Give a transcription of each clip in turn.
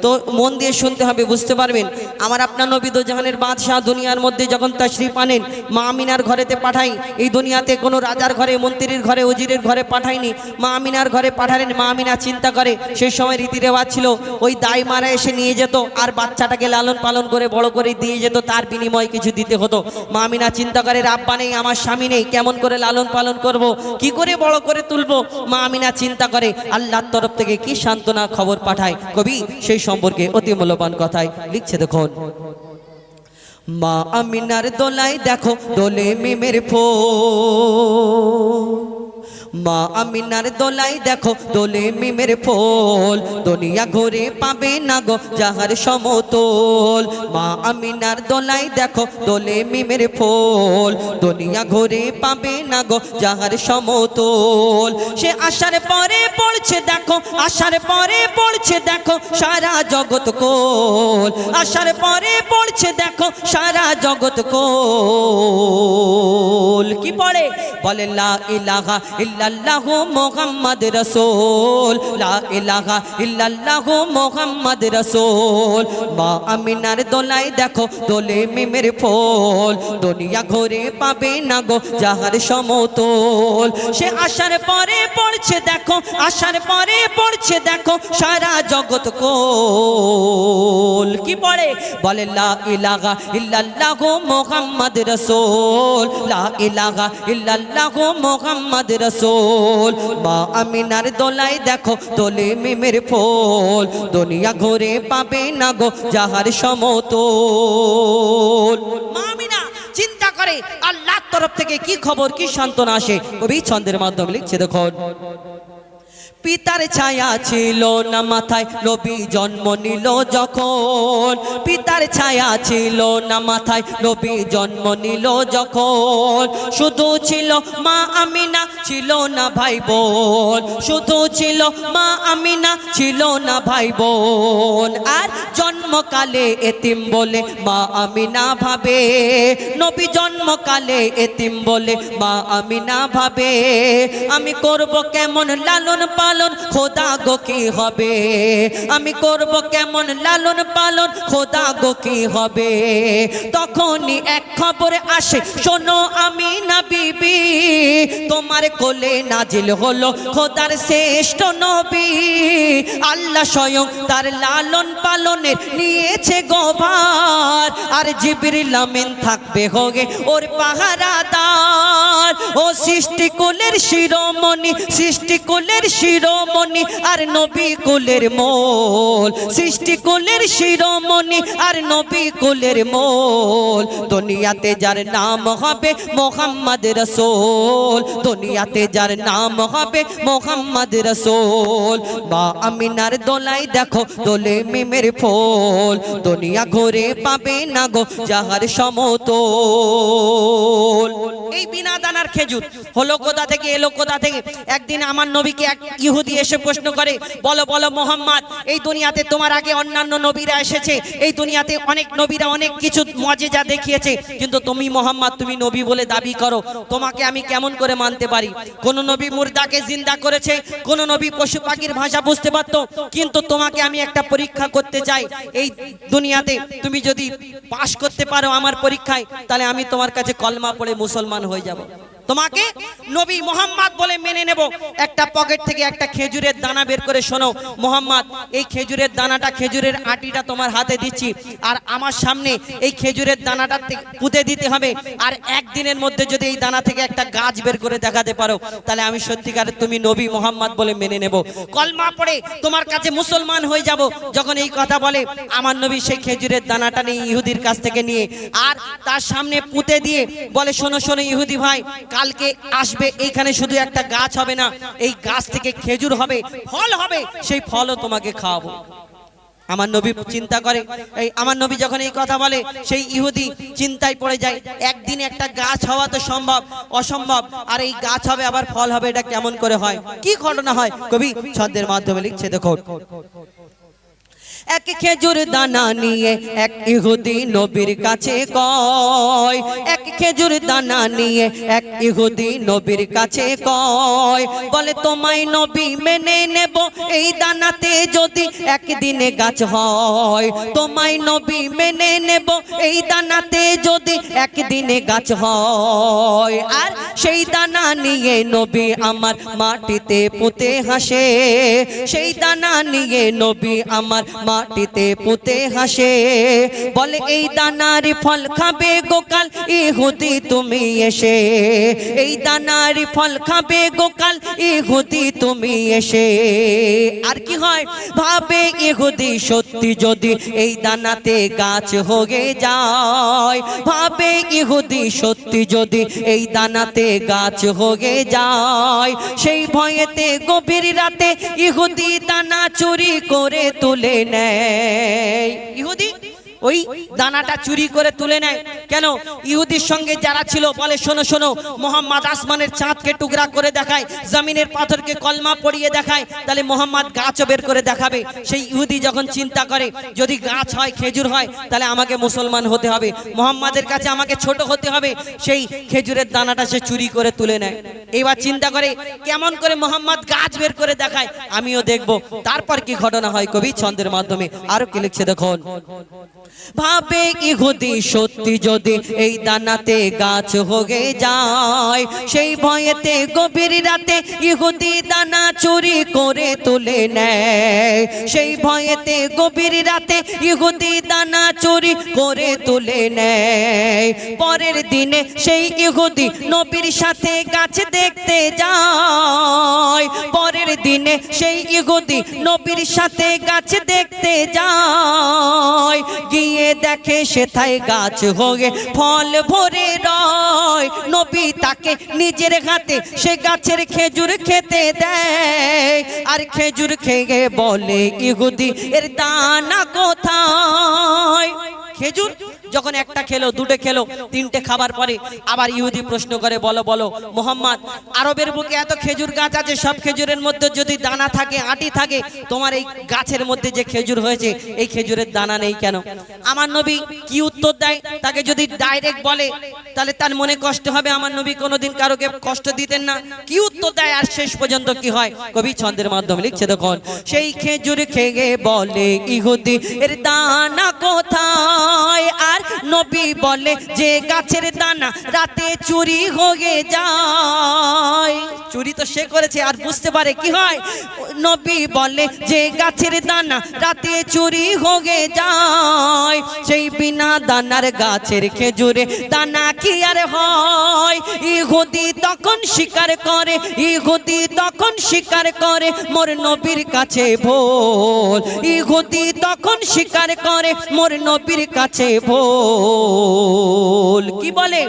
তো মন দিয়ে শুনতে হবে, বুঝতে পারবেন। আমার আপনার নবী দো জাহানের বাদশাহ দুনিয়ার মধ্যে যখন তাশরিফ আনেন, মা আমিনার ঘরেতে পাঠাই। এই দুনিয়াতে কোনো রাজার ঘরে, মন্ত্রীর ঘরে, উজিরের ঘরে পাঠায়নি, মা আমিনার ঘরে পাঠালেন। মা আমিনা চিন্তা করে, সেই সময় রীতি রেওয়াজ ছিল ওই দাই মারা এসে নিয়ে যেত আর বাচ্চাটাকে লালন পালন করে বড় করে দিয়ে যেত, তার বিনিময়ে কিছু দিতে হতো। মা আমিনা চিন্তা করে, রাব্বা নেই, আমার স্বামী নেই, কেমন করে লালন পালন করব, কি করে বড় করে তুলবো। মা আমিনা চিন্তা করে, আল্লাহর তরফ থেকে কি সান্ত্বনা খবর পাঠায়। কবি সেই সম্পর্কে অতি মূল্যবান কথায় লিখছে, দেখুন। মা আমিনার দোলায় দেখো দোলে মিমের ফুল, মা আমিনার দোলায় দেখো দোলে মিমের ফুল, দুনিয়া ঘুরে পাবে না গো যাহার সমতল। মা আমিনার দোলায় দেখো দোলে মিমের ফুল, দুনিয়া ঘুরে পাবে না গো যাহার সমতল। সে আসার পরে পড়ছে দেখো, আসার পরে পড়ছে দেখো সারা জগৎ কোল, আসার পরে পড়ছে দেখো সারা জগৎ কোল। কি পড়ে? বলে লা ইলাহা ইল্লাল্লাহু মুহাম্মদ রাসূল, লা ইলাহা ইল্লাল্লাহু মুহাম্মদ রাসূল। মা আমিনার দোলায় দেখো দোলে মিমের ফুল, দুনিয়া ঘুরে পাবে না গো যাহার সমতল। সে আসার পরে পড়ছে দেখো, আসার পরে পড়ছে দেখো সারা জগৎ কোল। কি পড়ে? বলে লা ইলাহা ইল্লাল্লাহু মুহাম্মদ রাসূল, লা ইলাহা ইল্লাল্লাহু মুহাম্মদ রাসূল। মা আমিনার দোলায় দেখো দোলে মিমের ফুল, দুনিয়া ঘুরে পাবে না গো যাহার সমতল। মা আমিনা চিন্তা করে আল্লাহর তরফ থেকে কি খবর, কি সান্ত্বনা আসে। কবি ছন্দের মাধ্যমে লিখছে, দেখুন। পিতার ছায়া ছিল না মাথায় নবী জন্ম নিল যখন, পিতার ছায়া ছিল না মাথায় নবী জন্ম নিল যখন। শুধু ছিল মা আমিনা, ছিল না ভাই বোন, শুধু ছিল মা আমিনা, ছিল না ভাই বোন। আর জন্মকালে এতিম বলে মা আমিনা ভাবে, নবী জন্মকালে এতিম বলে মা আমিনা ভাবে, আমি করব কেমন লালন পালন, খোদা গো কি হবে, আমি করব কেমন লালন পালন, খোদা গো কি হবে। তখনই এক খবর আসে, শোনো আমিনা বিবি, তোমার কোলে নাজিল হলো খোদার শ্রেষ্ঠ নবী। আল্লাহ স্বয়ং তার লালন পালনের নিয়েছে গোভার, আর জিবরিল আমিন থাকবে হোগে ওর পাহারাদার। ও সৃষ্টি কুলের শিরোমণি, সৃষ্টি কুলের শিরোমণি আর নবী কুলের মোল, সৃষ্টি কুলের শিরোমণি আর নবী কুলের মোল। দুনিয়াতে যার নাম হবে মুহাম্মদ রাসূল, দুনিয়াতে যার নাম হবে মুহাম্মদ রাসূল। মা আমিনার দোলায় দেখো দোলে মিমের ফুল, দুনিয়া ঘুরে পাবে না গো যাহার সমতল। এই বিনা দানার খেজুর হলো কোথা থেকে, এলো কোথা থেকে? একদিন আমার নবীকে এক ইহুদি এসে প্রশ্ন করে, বলো বলো মোহাম্মদ, এই দুনিয়াতে তোমার আগে অন্যান্য নবীরা এসেছে, এই দুনিয়াতে অনেক নবীরা অনেক কিছু মুজিজা দেখিয়েছে, কিন্তু তুমি মোহাম্মদ, তুমি নবী বলে দাবি করো, তোমাকে আমি কেমন করে মানতে পারি? কোন নবী মুর্দাকে জিন্দা করেছে, কোন নবী পশু পাখির ভাষা বুঝতে পারতো, কিন্তু তোমাকে আমি একটা পরীক্ষা করতে চাই। এই দুনিয়াতে তুমি যদি পাশ করতে পারো আমার পরীক্ষায়, তাহলে আমি তোমার কাছে কলমা পড়ে মুসলমান হয়ে যাব, তোমাকে নবী মোহাম্মদ বলে মেনে নেব। একটা পকেট থেকে একটা খেজুরের দানা বের করে, শোনো মোহাম্মদ, এই খেজুরের দানাটা, খেজুরের আটিটা তোমার হাতে দিচ্ছি, আর আমার সামনে এই খেজুরের দানাটা পুঁতে দিতে হবে, আর একদিনের মধ্যে যদি এই দানা থেকে একটা গাছ বের করে দেখাতে পারো, তাহলে আমি সত্যিকারে তুমি নবী মোহাম্মদ বলে মেনে নেব, কলমা পড়ে তোমার কাছে মুসলমান হয়ে যাব। যখন এই কথা বলে, আমার নবী সেই খেজুরের দানাটা নিয়ে ইহুদির কাছ থেকে নিয়ে আর তার সামনে পুঁতে দিয়ে বলে, শোনো শোনো ইহুদি ভাই, কালকে আসবে, এইখানে শুধু একটা গাছ হবে না, এই গাছ থেকে খেজুর হবে, ফল হবে, সেই ফলও তোমাকে খাওয়াবো। আমার নবী চিন্তা করে, এই আমার নবী যখন এই কথা বলে, সেই ইহুদি চিন্তায় পড়ে যায়, একদিন একটা গাছ হওয়া তো সম্ভব, অসম্ভব, আর এই গাছ হবে আবার ফল হবে, এটা কেমন করে হয়, কি ঘটনা হয়? কবি ছন্দের মাধ্যমে লিখছে, দেখো। এক খেজুর দানা নিয়ে এক ইহুদি নবীর কাছে কয়, এক খেজুর দানা নিয়ে এক ইহুদি নবীর কাছে কয়, বলে তোমায় নবী মেনে নেব এই দানাতে যদি একদিনে গাছ হয়, তোমায় নবী মেনে নেব এই দানাতে যদি একদিনে গাছ হয়। আর সেই দানা নিয়ে নবী আমার মাটিতে পুঁতে হাসে, সেই দানা নিয়ে নবী আমার মাটিতে পুঁতে হাসে। বলে এই দানার ফল খাবে গোকাল ইহুদি তুমি এসে, এই দানার ফল খাবে গোকাল ইহুদি তুমি এসে। আর কি হয় ভাবে ইহুদি সত্যি যদি এই দানাতে গাছ হয়ে যায়, ভাবে ইহুদি সত্যি যদি এই দানাতে গাছ হয়ে যায়। সেই ভয়েতে গভীর রাতে ইহুদি দানা চুরি করে তুলে নেয়। ইহুদি ওই দানাটা চুরি করে তুলে নেয়। কেন? ইহুদির সঙ্গে যারা ছিল বলে শোনো শোনো, মোহাম্মদ আসমানের চাঁদকে টুকরা করে দেখায়, জমিনের পাথরকে কলমা পড়িয়ে দেখায়, তাহলে মোহাম্মদ গাছও বের করে দেখাবে। সেই ইহুদি যখন চিন্তা করে যদি গাছ হয়, খেজুর হয়, তাহলে আমাকে মুসলমান হতে হবে, মোহাম্মদের কাছে আমাকে ছোট হতে হবে। সেই খেজুরের দানাটা সে চুরি করে তুলে নেয়। এবার চিন্তা করে কেমন করে মোহাম্মদ গাছ বের করে দেখায়, আমিও দেখব। তারপর কি ঘটনা হয় কবি ছন্দের মাধ্যমে আরো কি লিখছে দেখুন। ভাবে ইহুদি সত্যি যদি এই দানাতে গাছ হয়ে যায়, সেই ভয়েতে গভীর রাতে ইহুদি দানা চুরি করে তুলে নেয়। সেই ভয়েতে গভীর রাতে ইহুদি দানা চুরি করে তুলে নেয়। পরের দিনে সেই ইহুদি নবীর সাথে গাছ দেখতে যায়, পরের দিনে সেই ইহুদি নবীর সাথে গাছ দেখতে যায়। গিয়ে দেখে সেথায় গাছ হয়ে ফল ভরে রয়, নবী তাকে নিজের হাতে সে গাছের খেজুর খেতে দেয়। আর খেজুর খেয়ে বলে ইহুদি এর দানা কোথায়? খেজুর যখন একটা খেলো, দুটো খেলো, তিনটে খাবার পরে আবার ইহুদি প্রশ্ন করে, বলো বলো মোহাম্মদ, আরবের বুকে এত খেজুর গাছ আছে, সব খেজুরের মধ্যে যদি দানা থাকে, আটি থাকে, তোমার এই গাছের মধ্যে যে খেজুর হয়েছে এই খেজুরের দানা নেই কেন? আমার নবী কি উত্তর দেয়? তাকে যদি ডাইরেক্ট বলে তাহলে তার মনে কষ্ট হবে। আমার নবী কোনোদিন কারোকে কষ্ট দিতেন না। কি উত্তর দেয় আর শেষ পর্যন্ত কি হয় কবি ছন্দের মাধ্যমে লিখছে দেখুন। সেই খেজুর খেয়ে বলে ইহুদি এর দানা কোথায়? আর নবী বলে যে গাছের দানা রাতে চুরি হয়ে যায়। চুরি তো সে করেছে, আর বুঝতে পারে কি হয়। নবী বলে যে গাছের দানা রাতে চুরি হয়ে যায়। সেই বিনা দানার গাছের খেজুরে দানা কি আর হয়? ইহুদি তখন স্বীকার করে, ইহুদি তখন স্বীকার করে মোর নবীর কাছে ভুল। ইহুদি তখন স্বীকার করে মোর নবীর কাছে ভুল। কি বলে?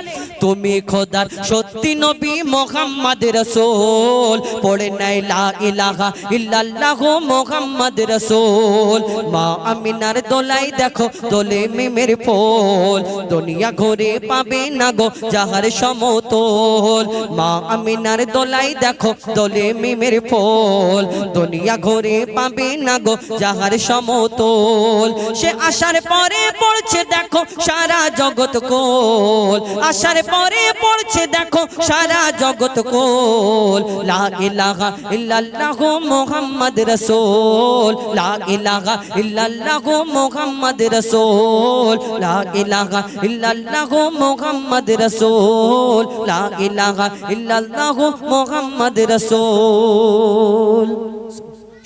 তুমি খোদার সত্যি নবী মুহাম্মদ রাসূল, পড়ে নাই লা ইলাহা ইল্লাল্লাহ মুহাম্মদ রাসূল। মা আমিনার দোলাই দেখো দোলে মিমের ফুল, দুনিয়া ঘুরে পাবে না গো যাহার সমতল। মা আমিনার দোলাই দেখো দোলে মিমের ফুল, দুনিয়া ঘুরে পাবে না গো যাহার সমতল। সে আসার পরে পড়ছে দেখো সারা জগৎ কোল, আসার পরে পড়ছে দেখো সারা জগৎ কোল। লা ইলাহা ইল্লাল্লাহ মুহাম্মদ রাসূল, লা ইলাহা ইল্লাল্লাহ মুহাম্মদ রাসূল, লা ইলাহা ইল্লাল্লাহ মুহাম্মদ রাসূল, লা ইলাহা ইল্লাল্লাহ মুহাম্মদ রাসূল।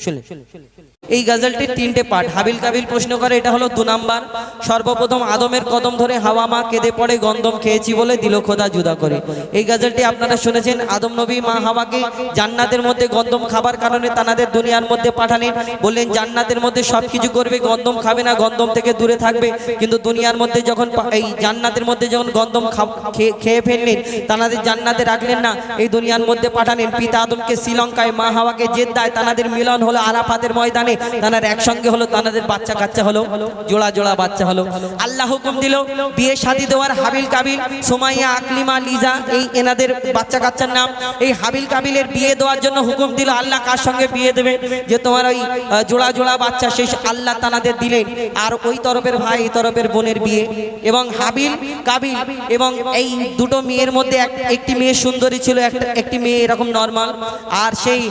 শুনে এই গজলটির তিনটে পার্ট। হাবিল কাবিল প্রশ্ন করে, এটা হলো 2 নাম্বার। সর্বপ্রথম আদমের কদম ধরে হাওয়া মা কেঁদে পড়ে গন্ধম খেয়েছি বলে দিল খোদা জুদা করে। এই গজলটি আপনারা শুনেছেন। আদম নবী মা হাওয়াকে জান্নাতের মধ্যে গন্ধম খাবার কারণে তানাদের দুনিয়ার মধ্যে পাঠালেন, বললেন জান্নাতের মধ্যে সবকিছু করবে, গন্ধম খাবে না, গন্ধম থেকে দূরে থাকবে। কিন্তু দুনিয়ার মধ্যে যখন এই জান্নাতের মধ্যে যখন গন্ধম খেয়ে ফেললেন, তানাদের জান্নাতে রাখলেন না, এই দুনিয়ার মধ্যে পাঠালেন। পিতা আদমকে শ্রীলঙ্কায়, মা হাওয়াকে জেদ্দায়, তানাদের মিলন হলো আরাফাতের ময়দানে। তানার একসঙ্গে হলো, তানাদের বাচ্চা কাচ্চা হলো, জোড়া জোড়া বাচ্চা হলো। আল্লাহ হুকুম দিল বিয়ে শাদী দেওয়ার। হাবিল কাবিল, সুমাইয়া, আকলিমা, লিজা, এই এনাদের বাচ্চা কাচ্চার নাম। এই হাবিল কাবিলের বিয়ে দেওয়ার জন্য হুকুম দিল আল্লাহ কার সঙ্গে বিয়ে দেবে, যে তোমার ওই জোড়া জোড়া বাচ্চা সেই আল্লাহ তানাদের দিলেন। আর ওই তরফের ভাই এই তরফের বোনের বিয়ে। এবং হাবিল কাবিল এবং এই দুটো মেয়ের মধ্যে একটি মেয়ে সুন্দরী ছিল, একটি মেয়ে এরকম নর্মাল। আর সেই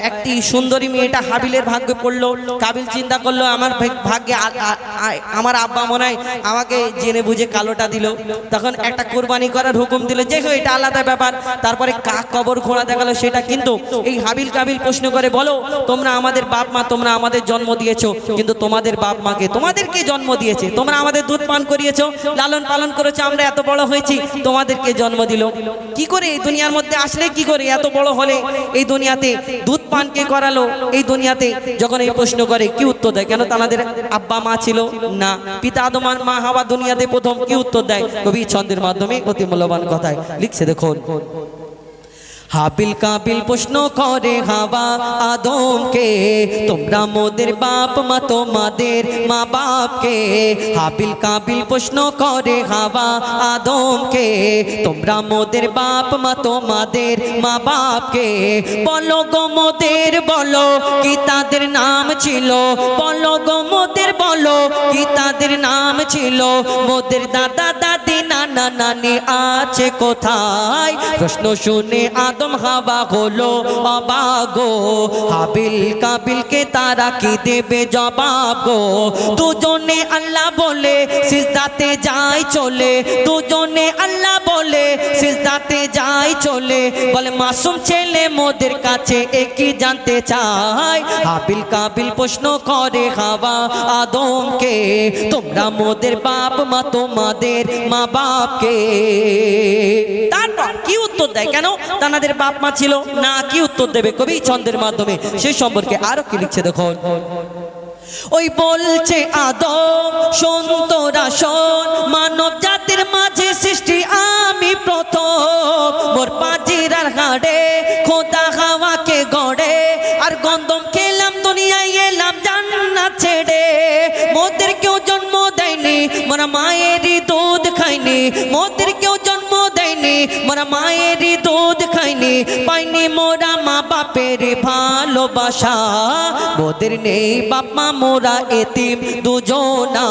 একটি সুন্দরী মেয়েটা হাবিলের ভাগ্যে পড়লো। কাবিল চিন্তা করলো আমার ভাগ্যে আমার আব্বা মনে হয় আমাকে জেনে বুঝে কালোটা দিল। তখন একটা কোরবানি করার হুকুম দিল, যে এটা আলাদা ব্যাপার। তারপরে কাক কবর খোঁড়া দেখালো সেটা। কিন্তু এই হাবিল কাবিল প্রশ্ন করে, বলো তোমরা আমাদের বাপ মা, তোমরা আমাদের জন্ম দিয়েছো, কিন্তু তোমাদের বাপ মাকে তোমাদেরকে জন্ম দিয়েছে, তোমরা আমাদের দুধ পান করিয়েছো, লালন পালন করেছো, আমরা এত বড় হয়েছি, তোমাদেরকে জন্ম দিল। কি করে এই দুনিয়ার মধ্যে আসলে, কি করে এত বড় হলে, এই দুনিয়াতে দুধ পান কে করালো, এই দুনিয়াতে যখন এই প্রশ্ন করে কি উত্তর দেয়? কেন তাদের আব্বা মা ছিল না, পিতা আদম আর মা হাওয়া দুনিয়াতে প্রথম কি উত্তর দেয়? কবি ছন্দের মাধ্যমে অতি মূল্যবান কথায় লিখছে, দেখুন। হাবিল কাবিল প্রশ্ন করে হাওয়া আদমকে, তোমরা মোদের বাপ মা, তোমাদের মা বাপকে। হাবিল কাবিল প্রশ্ন করে হাওয়া আদমকে, তোমরা মোদের বাপ মা, তোমাদের মা বাপকে। বলো গো মোদের, বলো কি তাদের নাম ছিল, বলো গো মোদের, বলো কি তাদের নাম ছিল। মোদের দাদা দাদি নানা নানি আছে কোথায়? প্রশ্ন শুনে আদম হাওয়া হলো অবাক গো। হাবিল কাবিলকে তারা কি দেবে জবাব গো? দুজনে আল্লাহ বলে সিজদাতে যায় চলে, দুজনে আল্লাহ বলে সিজদাতে যায় চলে। বলে মাসুম ছেলে মোদের কাছে একই জানতে চায়। হাবিল কাবিল প্রশ্ন করে হাওয়া আদমকে, তোমরা মোদের বাপ মা, তোমাদের মা বাপকে। তারপর কি উত্তর দেয়? কেন তাদের বাপ মা ছিল না, কি উত্তর দেবে? কবি ছন্দের মাধ্যমে সেই সম্পর্কে আরো কি লিখছে, দেখুন। ওই বলছে আদম শোন তোরা শোন, মানব জাতির মাঝে সৃষ্টি আমি প্রথম। মোর পাজিরার হাড়ে খোদা হাওয়াকে গড়ে, আর গন্ধম খেলাম দুনিয়ায় এলাম জান্নাত ছেড়ে। মোদের কেউ জন্ম দেয়নি, মোরা মায়েরই দুধ খাইনি। মোদের কেউ জন্ম দেয়নি, মোরা মায়েরই দুধ খাইনি। পাইনি মোরা মা বাপের ভালোবাসা, মোদের নেই বাপ মা, মোরা এতিম দুজনা।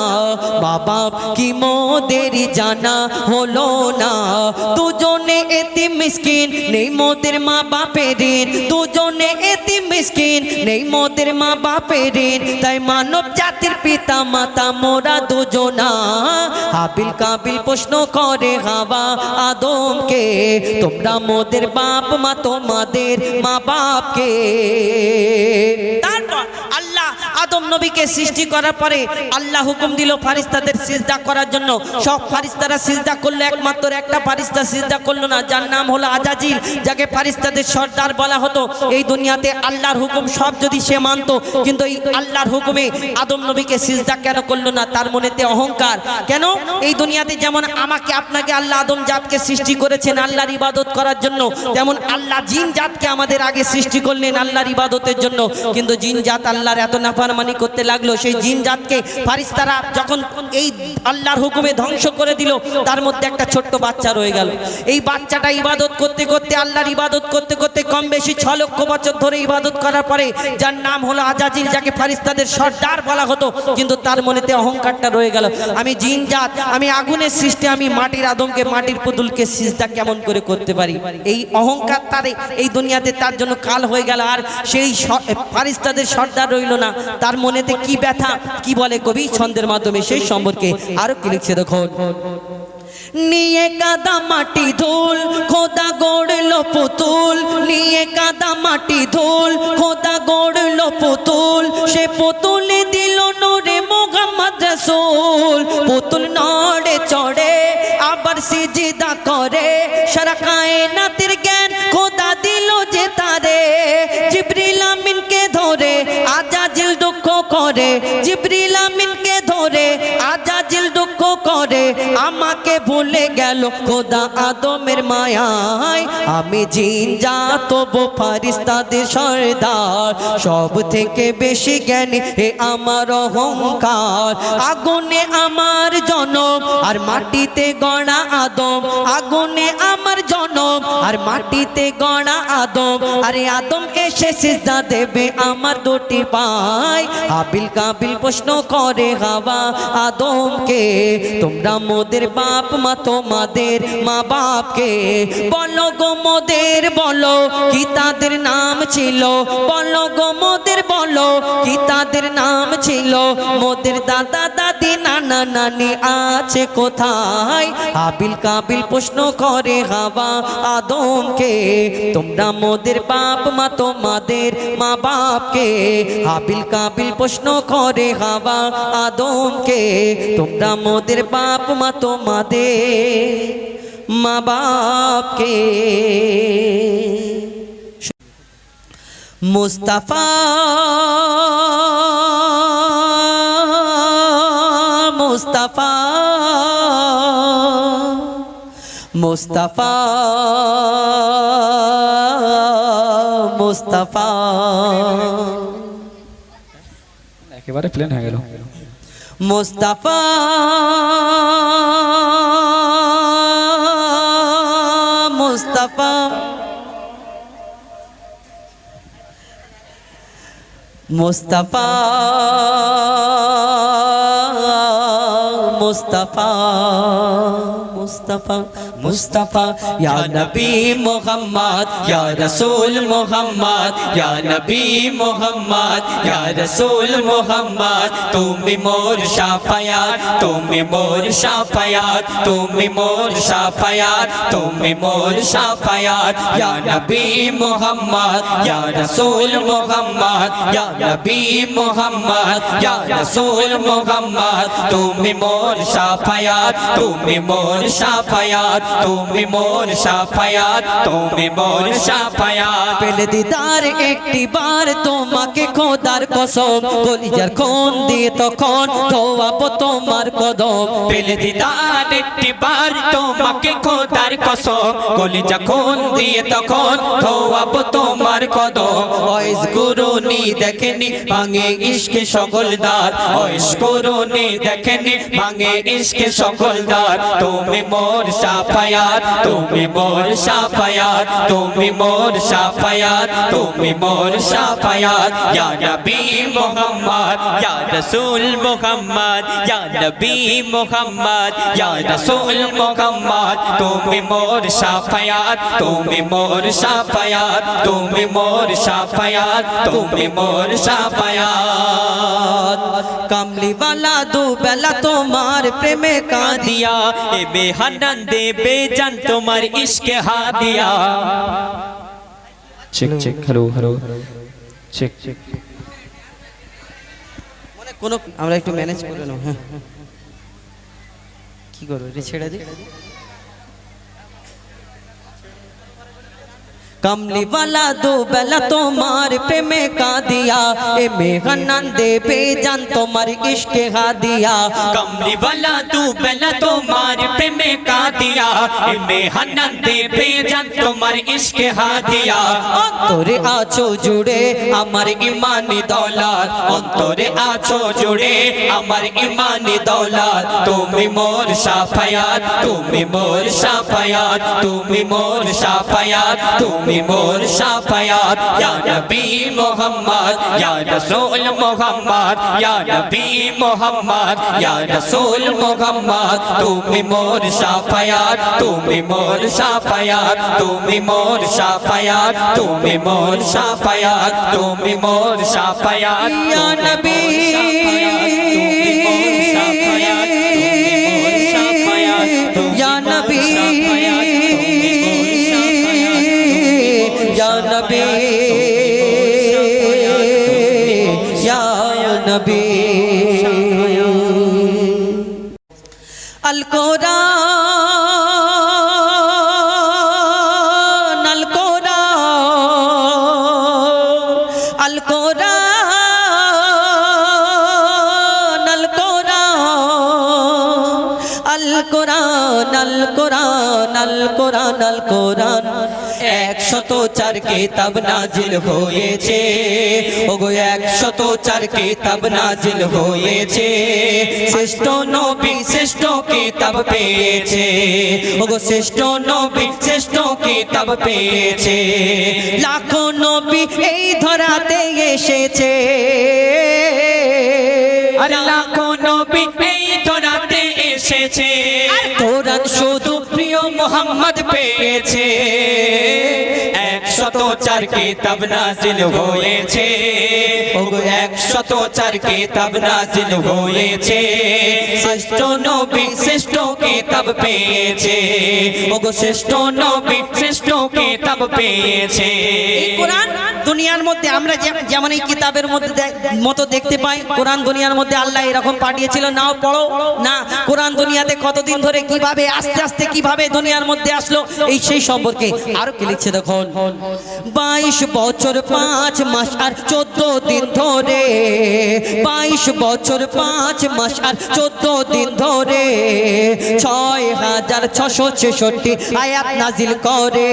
মা বাপ কি মোদের জানা হলো না, দুজনে এতিম মিসকিন, নেই মোদের মা বাপের ঋণ। দুজনে এতিম মিসকিন, নেই মোদের মা বাপের ঋণ। তাই মানব জাতির পিতা মাতা মোরা দুজনা। হাবিল কাবিল প্রশ্ন করে হাওয়া আদমকে, তোমরা মোদের বাপ মা, তোমাদের মা বাপকে। তারপর আল্লাহ আদম নবীকে সৃষ্টি করার পরে আল্লাহ হুকুম দিল ফারিস্তাদের সিজদা করার জন্য। সব ফারিস্তারা সিজদা করলো, একমাত্র একটা ফারিস্তা সিজদা করলো না, যার নাম হলো আজাজিল, যাকে ফারিস্তাদের সর্দার বলা হতো। এই দুনিয়াতে আল্লাহর হুকুম সব যদি সে মানতো, কিন্তু এই আল্লাহর হুকুমে আদম নবীকে সিজদা কেন করলো না? তার মনেতে অহংকার। কেন? এই দুনিয়াতে যেমন আমাকে আপনাকে আল্লাহ আদম জাতকে সৃষ্টি করেছেন আল্লাহর ইবাদত করার জন্য, তেমন আল্লাহ জিন জাতকে আমাদের আগে সৃষ্টি করলেন আল্লাহর ইবাদতের জন্য। কিন্তু জিন জাত আল্লাহর এত নাফরমানি করতে লাগলো, সেই জিন জাতকে ফারিস্তারা যখন এই আল্লাহর হুকুমে ধ্বংস করে দিল, তার মধ্যে একটা ছোট্ট বাচ্চা রয়ে গেল। এই বাচ্চাটা ইবাদত করতে করতে, আল্লাহর ইবাদত করতে করতে কম বেশি 6 লক্ষ বছর ধরে ইবাদত করার পরে, যার নাম হলো আজাজিল, যাকে ফারিস্তাদের সর্দার বলা হতো, কিন্তু তার মনেতে অহংকারটা রয়ে গেল। আমি জিন জাত, আমি আগুনের সৃষ্টি, আমি মাটির আদমকে, মাটির পুতুলকে সিজদা কেমন করে করতে পারি? এই অহংকার তার এই দুনিয়াতে তার জন্য কাল হয়ে গেল। আর সেই ফারিস্তাদের সর্দার রইল না, তার মনেতে কি ব্যথা, কি বলে কবি ছন্দের মাধ্যমে সেই সম্পর্কে আরো কি লিখছে, দেখুন। নিয়ে কাদা মাটি ধুল খোদা গড়লো পুতুল, নিয়ে কাদা মাটি ধুল খোদা গড়লো পুতুল। সে পুতুলে দিল নূরে মুহাম্মদ রাসূল। পুতুল নড়ে চড়ে আবার সিজদা করে, সারা কায়নাতের জ্ঞান খোদা দিল যে তারে। জিবরিল আমিনকে ধরে আজাজিল দুঃখ করে, জিবরিল আমিনকে ধরে আজাজিল দুঃখ করে। আমাকে মাকে ভুলে গেল খোদা আদমের মায়ায়। আমি জিন জাত তবু ফারিস্তাদের সরদার, সব থেকে বেশি জ্ঞানী হে আমার অহংকার। আগুনে আমার জনম আর মাটিতে গড়া আদম, আগুনে আমার জনম আর মাটিতে গড়া আদম। আরে আদম এসে সিজদা দেবে আমার দুটি পায়। হাবিল কাবিল প্রশ্ন করে হাওয়া আদমকে, তোমরা মোদের বাপ মা তোমাদের মা বাপকে বলো গো মোদের, বলো কি তাদের নাম ছিল, বলো গো মোদের, বলো কি তাদের নাম ছিল। মোদের দাদা দাদি নানা নানি আছে কোথায়? হাবিল কাবিল প্রশ্ন করে হাওয়া আদমকে, তোমরা মোদের বাপ মা তোমাদের মা বাপকে। হাবিল কাবিল প্রশ্ন করে হাওয়া আদমকে, তোমরা মোদের বাপ মা তোমাদের মা বাপকে। মুস্তাফা মুস্তাফা মুস্তাফা মুস্তাফা, একেবারে প্লেন হয়ে গেল। মুস্তাফা মুস্তাফা মুস্তাফা মুস্তাফা মুস্তাফা মুস্তাফা, ইয়া নবী মুহাম্মদ ইয়া রাসূল মুহাম্মদ, ইয়া নবী মুহাম্মদ ইয়া রাসূল মুহাম্মদ। তুমি মোর শাফায়াত, তুমি মোর শাফায়াত, তুমি মোর শাফায়াত, তুমি মোর শাফায়াত। ইয়া নবী মুহাম্মদ ইয়া রাসূল মুহাম্মদ, ইয়া নবী মুহাম্মদ ইয়া রাসূল মুহাম্মদ। তুমি মোর শাফায়াত, তুমি মোর শাফায়াত, তুমি মোর শাফায়াত, তুমি মোর শাফায়াত। পেলে দিদার একটি বার তোমাকে খোদার কসম, কলিজার খুন দিয়ে তখন ধোয়াবো তোমার কদম। পেলে দিদার একটি বার তোমাকে খোদার কসম, কলিজা খুন দিয়ে তখন ধোয়াবো তোমার কদম। ওয়াইস গুরুনি দেখেনি ভাঙে ইশকে সকল দাঁত, ওয়াইস গুরুনি দেখেনি ভাঙে ইশকে সকল দাঁত। তুমি মোর শাফায়াত, তুমি মোর শাফায়াত, তুমি মোর শাফায়াত, তুমি মোর শাফায়াত। ইয়া নবী মুহাম্মদ ইয়া রাসূল মুহাম্মদ, ইয়া নবী মুহাম্মদ ইয়া রাসূল মুহাম্মদ। তুমি মোর শাফায়াত, তুমি মোর শাফায়াত, তুমি মোর শাফায়াত, তুমি মোর শাফায়াত। কামলি वाला दो बेला তোমার প্রেমে কাঁদিয়া, এ বেহানান দেবে জান তোমার ইশকে হাদিয়া। Check check, hello hello, check check. মানে কোন আমরা একটু ম্যানেজ করে নাও। হ্যাঁ কি করব, এটা ছেড়ে দি। कमली वाला दो बेला तुम्हार प्रेमे का दिया, ए मेहनन दे बेजान तुम्हार इश्क हा दिया। कमली वाला दो बेला तुम्हार प्रेमे का दिया, ए मेहनन दे बेजान तुम्हार इश्क हा दिया। अंतरे आछो जुड़े আমার ইমানি দৌলত, অন্তরে আছো জুড়ে আমার ইমানি দৌলত। তুমি মোর শাফায়াত, তুমি মোর শাফায়াত, তুমি মোর শাফায়াত, তুমি মোর শাফায়াত। ইয়া নবী মুহাম্মদ ইয়া রাসূল মুহাম্মদ, ইয়া নবী মুহাম্মদ ইয়া রাসূল মুহাম্মদ। তুমি মোর শাফায়াত, তুমি মোর শাফায়াত, তুমি মোর শাফায়াত, তুমি মোর শাফায়াত, তুমি মোর শাফায়াত। ইয়া নবী ইয়া নবী ইয়া নবী ইয়া নবী। আল কোরআন আল কোরআন আল কোরআন আল কোরআন আল কোরআন আল কোরআন আল কোরআন আল কোরআন 104 কিতাব নাজিল হয়েছে ওগো 104 কিতাব নাজিল হয়েছে শ্রেষ্ঠ নবী শ্রেষ্ঠ কিতাব পেয়েছে ওগো শ্রেষ্ঠ নবী শ্রেষ্ঠ কিতাব পেয়েছে লাখো নবী এই ধরাতে এসেছে আর লাখো নবী এই ধরাতে এসেছে কোরআন শুধু প্রিয় মোহাম্মদ পেয়েছে 104 কিতাব নাজিল হয়েছে ওগো 104 কিতাব নাজিল হয়েছে শ্রেষ্ঠ নবী শ্রেষ্ঠ কিতাব পেয়েছে ওগো শ্রেষ্ঠ নবী শ্রেষ্ঠ কিতাব পেয়েছে এই কোরআন দুনিয়ার মধ্যে আমরা যেমন এই কিতাবের মধ্যে মতো দেখতে পাই কোরআন দুনিয়ার মধ্যে আল্লাহ এরকম পাঠিয়েছিল নাও পড়ো না কোরআন দুনিয়াতে কতদিন ধরে কিভাবে আস্তে আস্তে কিভাবে দুনিয়ার মধ্যে আসলো এই সেই সম্পর্কে আরো কি লিখছে দেখুন 22 বছর 5 মাস আর 14 দিন ধরে 22 বছর 5 মাস আর 14 দিন ধরে 6666 আয়াত নাজিল করে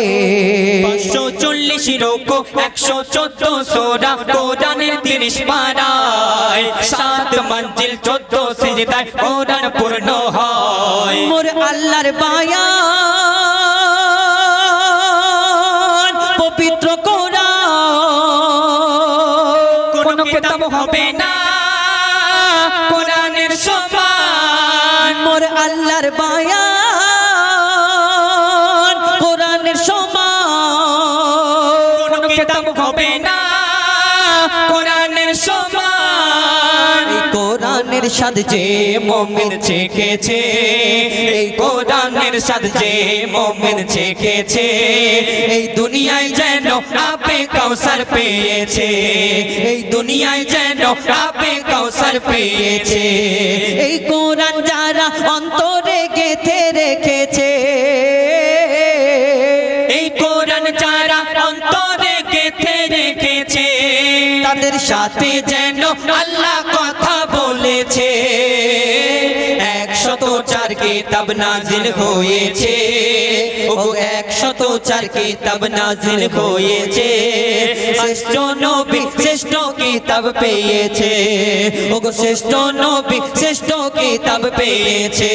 540 রুকু 114 সূরা কোরআনের 30 পারায় 7 মঞ্জিল 14 সিজদায় কোরআন পূর্ণ হয় মোর আল্লাহর বায়ান পবিত্র কোরআন কোন কিতাব হবে না কোরআনের সমান মোর আল্লাহর বায়ান কোরআনের সমান কোন কিতাব হবে না কোরআনের সমান এই কোরআনের স্বাদ যে মুমিন চেখেছে এই কোরআনের স্বাদ যে মুমিন চেখেছে এই দুনিয়ায় যেন আপে কাউসার পেয়েছে এই দুনিয়ায় যেন আপে কাউসার পেয়েছে এই কোরআন যারা অন্তরে গেঁথে রেখেছে এই কোরআন যারা অন্তরে গেঁথে রেখেছে তাদের সাথে যেন আল্লাহ কথা বলেছে 104 কিতাব নাজিল হয়েছে ওগো 104 কিতাব নাজিল হয়েছে শ্রেষ্ঠ নবী শ্রেষ্ঠ কিতাব পেয়েছে ওগো শ্রেষ্ঠ নবী শ্রেষ্ঠ কিতাব পেয়েছে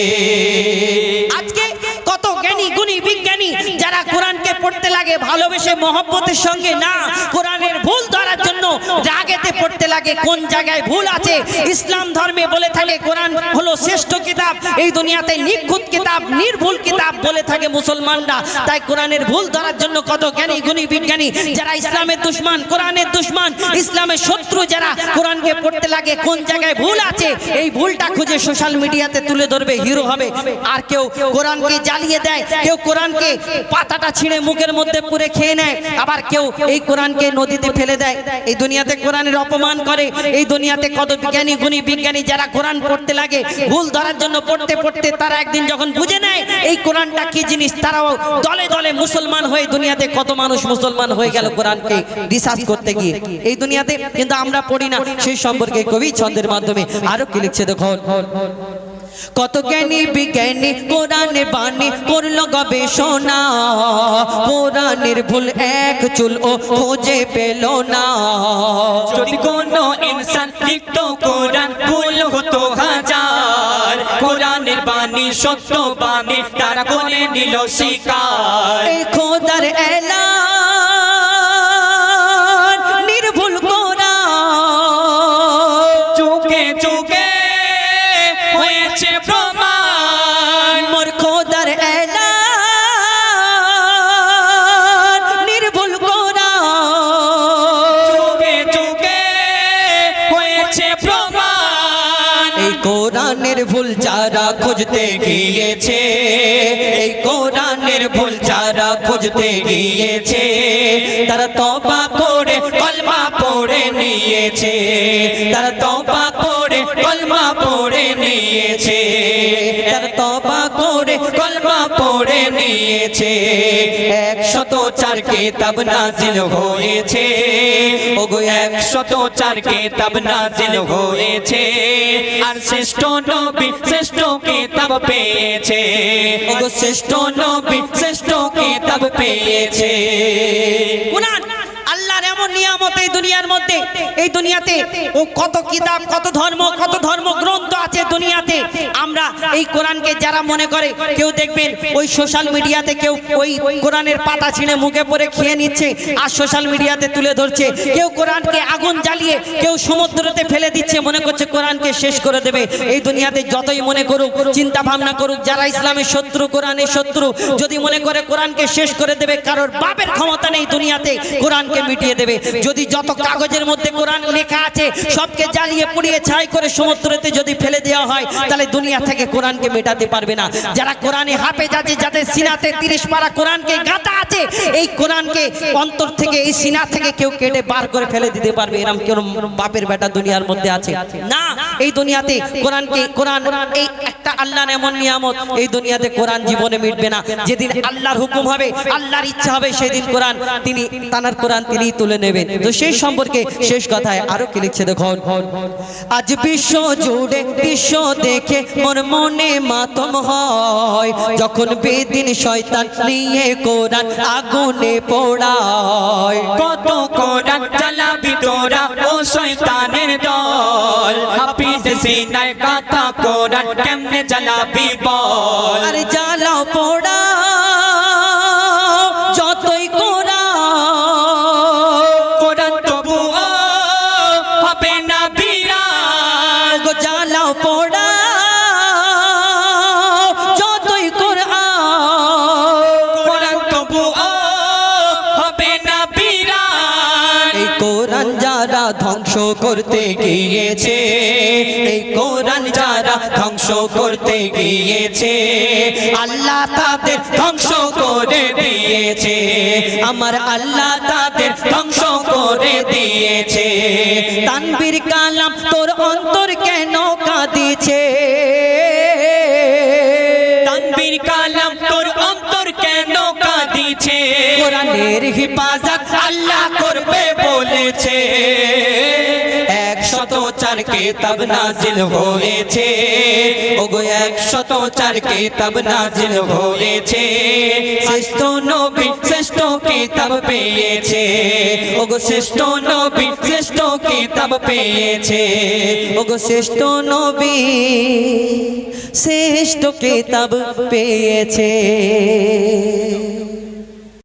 আজকে কত জ্ঞানী গুণী বিজ্ঞানী যারা কোরআনকে পড়তে লাগে ভালোবেসে মহব্বতের সঙ্গে না কোরআনের ভুল ধরার জন্য রাগেতে পড়তে লাগে কোন জায়গায় ভুল আছে ইসলাম ধর্মে বলে থাকে কোরআন হলো শ্রেষ্ঠ কিতাব এই দুনিয়াতে নিখুঁত কিতাব নির্ভুল কিতাব বলে থাকে মুসলমানরা তাই কোরআনের ভুল ধরার জন্য কত জ্ঞানী গুণী বিজ্ঞানী যারা ইসলামের দুশমন কোরআনের দুশমন ইসলামের শত্রু যারা কোরআনকে পড়তে লাগে কোন জায়গায় ভুল আছে এই ভুলটা খুঁজে সোশ্যাল মিডিয়াতে তুলে ধরবে হিরো হবে আর কেউ কোরআনকে জ্বালিয়ে দেয় কেউ কোরআনকে পাতাটা ছিঁড়ে মুখের মধ্যে পুরে খেয়ে নেয় আবার কেউ এই কোরআনকে নদীতে ফেলে দেয় এই দুনিয়াতে কোরআনের অপমান করে এই দুনিয়াতে কত বিজ্ঞানী গুণী বিজ্ঞানী যারা কোরআন পড়তে লাগে ভুল ধরার জন্য পড়তে পড়তে তারা একদিন যখন বুঝে নেয় এই কোরআনটা কি জিনিস তারাও দলে দলে মুসলমান হয়ে দুনিয়াতে কত মানুষ মুসলমান হয়ে গেল কোরআনকে রিসার্চ করতে গিয়ে এই দুনিয়াতে কিন্তু আমরা পড়ি না সেই সম্পর্কে কবি ছন্দের মাধ্যমে আরো কি লিখছে দেখুন কত জ্ঞানী বিজ্ঞানী কোরআনের বাণী করলো গবেষণা কোরআনের ভুল এক চুল ও খোঁজে পেল না যদি কোনো ইনসান লিখতো কোরআন ভুল হতো হাজার কোরআনের বাণী সত্য বাণী তারা করে নিল শিকার এই খোদার এলান নির্ভুল কোরআন যুগে যুগে হয়েছে প্রমাণ মোর খোদার এলান নির্ভুল কোরআন যুগে যুগে হয়েছে প্রমাণ এই কোরআনের ভুল যারা খুঁজতে গিয়েছে এই কোরআনের ভুল যারা খুঁজতে গিয়েছে তারা তওবা করে কলমা পড়ে নিয়েছে তারা তওবা করে কলমা পড়ে নিয়েছে তারা তওবা করে কলমা পড়ে নিয়েছে 104 104 কিতাব নাজিল হয়েছে ওগো 104 কিতাব নাজিল হয়েছে আর শ্রেষ্ঠ নবী শ্রেষ্ঠ কিতাব পেয়েছে ওগো শ্রেষ্ঠ নবী শ্রেষ্ঠ কিতাব পেয়েছে কুরআন আল্লাহর এমন নিয়ামত এই দুনিয়ার মধ্যে, এই দুনিয়াতে ও কত কিতাব কত ধর্মগ্রন্থ আছে দুনিয়াতে। আমরা এই কোরআনকে যারা মনে করে, কেউ দেখবেন ওই সোশ্যাল মিডিয়াতে কেউ ওই কোরআনের পাতা ছিঁড়ে মুখে পরে খেয়ে নিচ্ছে আর সোশ্যাল মিডিয়াতে তুলে ধরছে। কেউ কোরআনকে আগুন জ্বালিয়ে কেউ সমুদ্রতে ফেলে দিচ্ছে, মনে করছে কোরআনকে শেষ করে দেবে। এই দুনিয়াতে যতই মনে করুক, চিন্তা ভাবনা করুক, যারা ইসলামের শত্রু, কোরআনের শত্রু, যদি মনে করে কোরআনকে শেষ করে দেবে, কারোর বাপের ক্ষমতা নেই দুনিয়াতে কোরআনকে মিটিয়ে দেবে। যদি যত কাগজের মধ্যে কোরআন লেখা আছে সবকে জ্বালিয়ে পুড়িয়ে ছাই করে সমুদ্রতে যদি ফেলে দেওয়া হয়, তাহলে দুনিয়া থেকে কোরআনকে মেটাতে পারবে না। যারা কোরআনে হাফেজ আছে, যাদের সিনাতে 30 পারা কোরআনকে গাঁথা আছে, এই কোরআনকে অন্তর থেকে, এই সিনা থেকে কেউ কেটে বার করে ফেলে দিতে পারবে, এরকম কেউ বাপের বেটা দুনিয়ার মধ্যে আছে না। এই দুনিয়াতে কোরআন এই একটা আল্লাহর এমন নিয়ামত, এই দুনিয়াতে কোরআন জীবনে মিটবে না। যেদিন আল্লাহর হুকুম হবে, আল্লাহর ইচ্ছা হবে, সেদিন কোরআন তানার কোরআন তিনি তুলে নেবেন। তো সেই সম্পর্কে শেষ কথায় আরো কি লিখছে দেখুন, আজ বিশ্ব জুড়ে বিশ্ব দেখে মোর মনে মাতম হয়, যখন বেদিন শয়তান নিয়ে কোরআন আগুনে পোড়ায়। কত কোরআন চালাবি তোরা ও শয়তানের দল, হাফিজ সিনায় গাথা কোরআন কেমনে চালাবি বল। আরে জ্বালাও পোড়া যতই কোরআন তবুও হবে না বিরান, গো জ্বালাও পোড়া যতই কোরআন তবুও হবে না বিরান। এই কোরআন যারা ধ্বংস করতে গিয়েছে, এই কোরআন যারা ধ্বংস করতে গিয়েছে, আল্লাহ তাদের ধ্বংস করে দিয়েছে, আমার আল্লাহ তাদের ধ্বংস করে দিয়েছে। তানবীর কালাম তোর অন্তর কেন কাঁদিছে, তানবীর কালাম তোর অন্তর কেন কাঁদিছে, কোরআনের হিফাজত আল্লাহ করবে বলেছে। 104 কিতাব নাজিল হয়েছে ওগো 104 কিতাব নাজিল হয়েছে, শ্রেষ্ঠ নবী শ্রেষ্ঠ কিতাব পেয়েছে ওগো শ্রেষ্ঠ নবী শ্রেষ্ঠ কিতাব পেয়েছে ওগো শ্রেষ্ঠ নবী শ্রেষ্ঠ কিতাব পেয়েছে।